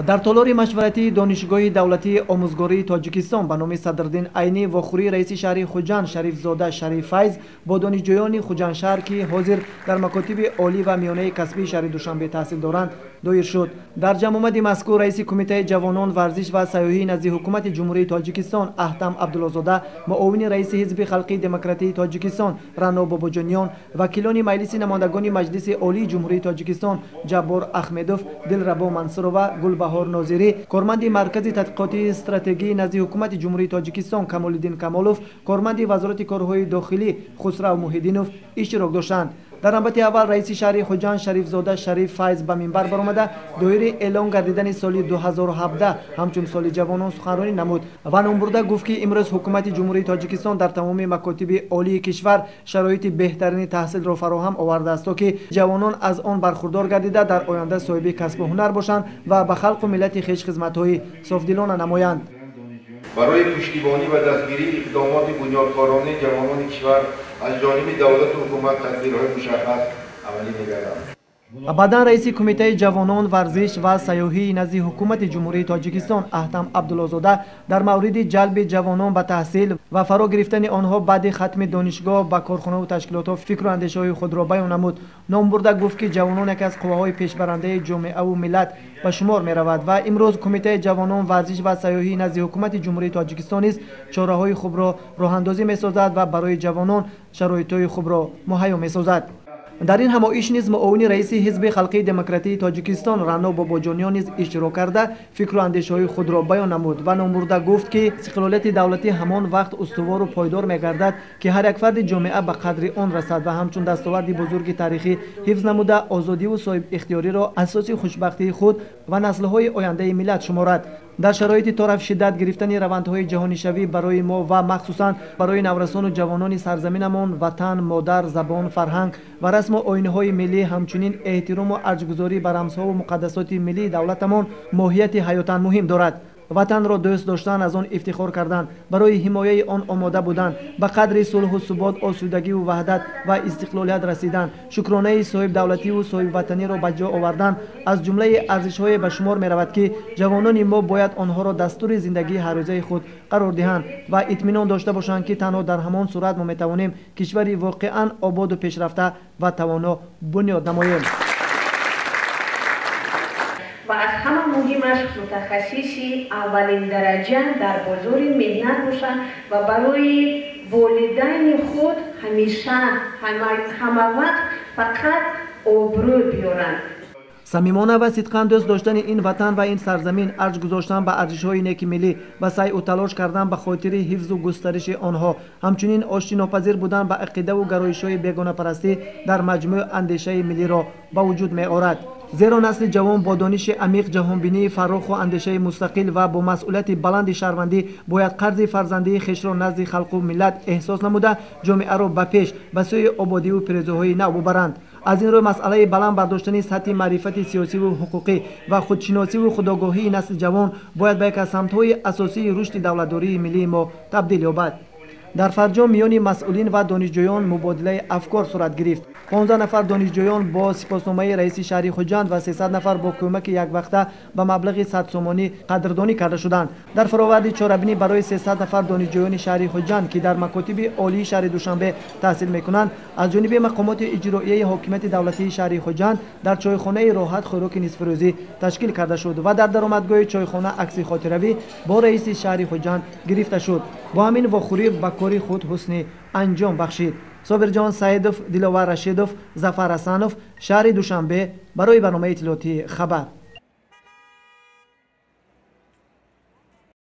дар толори машварати донишгоҳи давлатии омӯзгории тоҷикистон ба номи Садриддин Айнӣ вохӯрии раиси шаҳри Хуҷанд Шарифзода Шариф Файз бо донишҷӯёни Хуҷандшаҳр ки ҳозир дар макотиби олӣ ва миёнаи касбии шаҳри Душанбе таҳсил доранд доир шуд. Дар ҷамъомади мазкур раиси кумитаи ҷавонон, варзиш ва сайёҳӣ назди ҳукумати ҷумҳурии Тоҷикистон Аҳтам Абдуллозода, муовини раиси ҳизби халқии демократии Тоҷикистон Раъно Бобоҷониён, вакилони маҷлиси намояндагони маҷлиси олии ҷумҳурии Тоҷикистон Ҷаббор Ахмедов, Дилрабо Мансурова, Гулбаҳор Нозирӣ, корманди маркази тадқиқоти стратегӣ назди ҳукумати ҷумҳурии Тоҷикистон Камолиддин Камолов, корманди вазорати корҳои дохилӣ Хусрав Муҳиддинов иштирок доштанд. дар навбати аввал раиси шаҳри Хуҷанд Шарифзода Шариф Файз ба минбар баромада доираи эълон гардидани соли 2017 ҳамчун соли ҷавонон суханронӣ намуд ва ном бурда гуфт ки имрӯз ҳукумати ҷумҳурии Тоҷикистон дар тамоми макотиби олии кишвар шароити беҳтарини таҳсилро фароҳам овардааст то ки ҷавонон аз он бархурдор гардида дар оянда соҳиби касбу ҳунар бошанд ва ба халқу миллати хиш хизматҳои софдилона намоянд. برای پشتیبانی و دستگیری اقدامات بنیادکارانه جوانان کشور از جانب دولت و حکومت تدبیرهای مشخص عملی می‌گردد. بعداً رئیس کمیته جوانان ورزش و سیاحی نزد حکومت جمهوری تاجیکستان احتم عبدالله‌زاده در مورد جلب جوانان به تحصیل و فرا گرفتن آنها بعد ختم دانشگاه به کارخانه و تشکیلات فکر و اندیشه‌های خود را بیان نمود. نام برده گفت که جوانان یکی از قواهای پیشبرنده جامعه و ملت به شمار می‌رود و امروز کمیته جوانان ورزش و سیاحی نزد حکومت جمهوری تاجیکستان است چاره‌های خوب را راه‌اندازی می‌سازد و برای جوانان شرایط‌های خوب را مهیا می‌سازد. در این همایش نیز معاون رئیس حزب خلقی دموکراتی تاجیکستان رانا باباجانیان نیز اشتراک کرده فکر و اندیشه‌های خود را بیان نمود و نام برده گفت که استقلالیت دولتی همان وقت استوار و پایدار می‌گردد که هر یک فرد جامعه به قدر آن رسد و همچون دستاورد بزرگ تاریخی حفظ نموده آزادی و صاحب اختیاری را اساس خوشبختی خود و نسل‌های آینده ملت شمارد. در شرایط طرف شدت گرفتن روندهای جهانی شوی برای ما و مخصوصا برای نورسان و جوانان سرزمینمان وطن، مادر، زبان، فرهنگ و رسم و آیین‌های ملی همچنین احترام و ارزش‌گذاری بر رمزها و مقدسات ملی دولتمان ماهیت حیاتاً مهم دارد. وطن را دوست داشتن، از آن افتخار کردن، برای حمایت آن آماده بودن، به قدر صلح و ثبات، آسودگی و وحدت و استقلالیت رسیدن، شکرانه صاحب دولتی و صاحب وطنی را به جا آوردن از جمله ارزش‌های به شمار می‌رود که جوانان ما باید آنها را دستور زندگی هر روزه خود قرار دهند و اطمینان داشته باشند که تنها در همان صورت ما می‌توانیم کشوری واقعاً آباد و پیشرفته و توانا بنیاد نماییم. و از همه مهمش متخصصی اولین درجه در بازار مهنت باشند و برای والدین خود همیشه همه وقت فقط آبرو بیارند. صمیمانه و صدقاً دوست داشتن این وطن و این سرزمین، ارج گذاشتن به ارزش‌های نیک ملی و سعی و تلاش کردن به خاطر حفظ و گسترش آنها، همچنین آشتیناپذیر بودن به عقیده و گرایش‌های بیگانه پرستی در مجموع اندیشه ملی را به وجود می‌آورد. زیرا نسل جوان با دانش عمیق، جهانبینی فراخ و اندیشه مستقل و با مسئولیت بلند شهروندی باید قرض فرزندی خویش را نزد خلق و ملت احساس نموده جامعه را به پیش به سوی آبادی و پیروزی‌های نو ببرند. از این رو مسئله بلند برداشتن سطح معرفت سیاسی و حقوقی و خودشناسی و خودآگاهی نسل جوان باید به یک از سمت‌های اساسی رشد دولتداری ملی ما تبدیل یابد. در فرجام میان مسئولین و دانشجویان مبادله افکار صورت گرفت. 15 نفر دانشجویان با سپاسنامه رئیس شهر خوجند و 300 نفر با کمک یک وقته به مبلغ 100 سومانی قدردانی کرده شدند. در فراورد چهاربینی برای 300 نفر دانشجویان شهر خوجند که در مکاتب عالی شهر دوشنبه تحصیل میکنند از جانب مقامات اجرایی حاکمیت دولتی شهر خوجند در چایخانه راحت خوراک نصف روزی تشکیل کرده شد و در درآمدگاه چایخانه عکس خاطروی با رئیس شهر خوجند گرفته شد. با همین واخوری به کار خود حسن انجام بخشید. صابرجان سعیدوف، دلاور رشیدوف، ظفر حسنوف، شهر دوشنبه برای برنامه اطلاعاتی خبر.